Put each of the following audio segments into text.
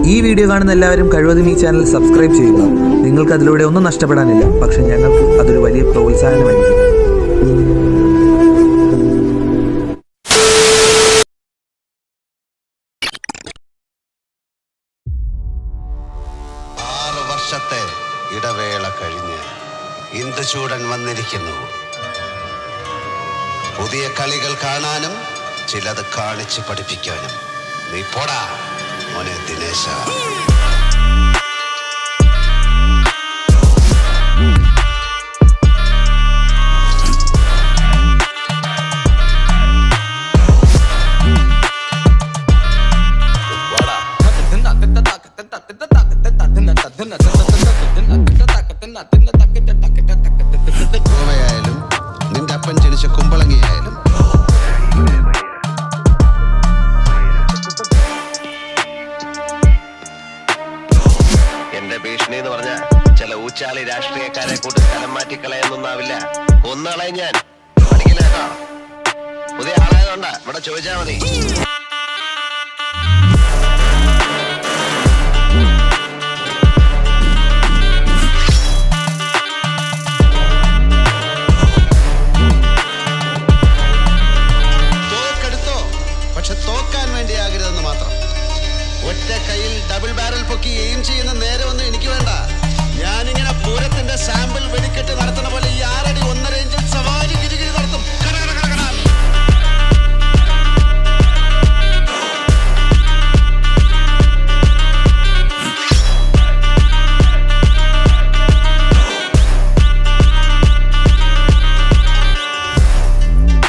ഈ വീഡിയോ കാണുന്ന എല്ലാവരും കഴിവതും ഈ ചാനൽ സബ്സ്ക്രൈബ് ചെയ്യുക. നിങ്ങൾക്ക് അതിലൂടെ ഒന്നും നഷ്ടപ്പെടാനില്ല, പക്ഷെ ഞങ്ങൾക്ക് അതൊരു വലിയ പ്രോത്സാഹനമായിരിക്കും. വർഷത്തെ ഇടവേള കഴിഞ്ഞ് ഇന്ദുചൂടൻ വന്നിരിക്കുന്നു. പുതിയ കളികൾ കാണാനും ചിലത് കാണിച്ച് പഠിപ്പിക്കാനും. നീ പോടാ മോനെ ദിനേശ. ഗോവയായാലും നിന്റെ അപ്പൻ ജനിച്ച കുമ്പളങ്ങിയായാലും എന്റെ ഭീഷണി എന്ന് പറഞ്ഞ ചില ഊച്ചാളി രാഷ്ട്രീയക്കാരെ കൂട്ടി സ്ഥലം മാറ്റിക്കളയൊന്നുമാവില്ല. കൊന്നുകളയും ഞാൻ. പഠിക്കില്ല കേട്ടോ. പുതിയ ആളായതുകൊണ്ടാ ഇവിടെ ചോദിച്ചാ മതി. പക്ഷെ തോക്കാൻ വേണ്ടിയാകരുതെന്ന് മാത്രം. ഒറ്റ കയ്യിൽ ഡബിൾ ബാരൽ പൊക്കി എയിം ചെയ്യുന്ന നേരമൊന്നും എനിക്ക് വേണ്ട. ഞാനിങ്ങനെ പൂരത്തിന്റെ സാമ്പിൾ വെടിക്കെട്ട് നടത്തുന്ന പോലെ ഈ 6 അടി 1.5 ഇഞ്ചിൽ സവാരി ഗിരിഗിരി നടത്തും.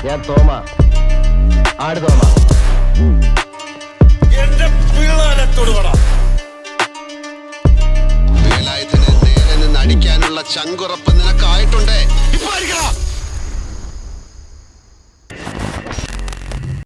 ഞാൻ തോമ, ആട് തോമ. വേലായുധനെ നേരെ നിന്ന് അടിക്കാനുള്ള ചങ്കുറപ്പ് നിനക്കായിട്ടുണ്ടേ. ഇപ്പൊ അടിക്കണം.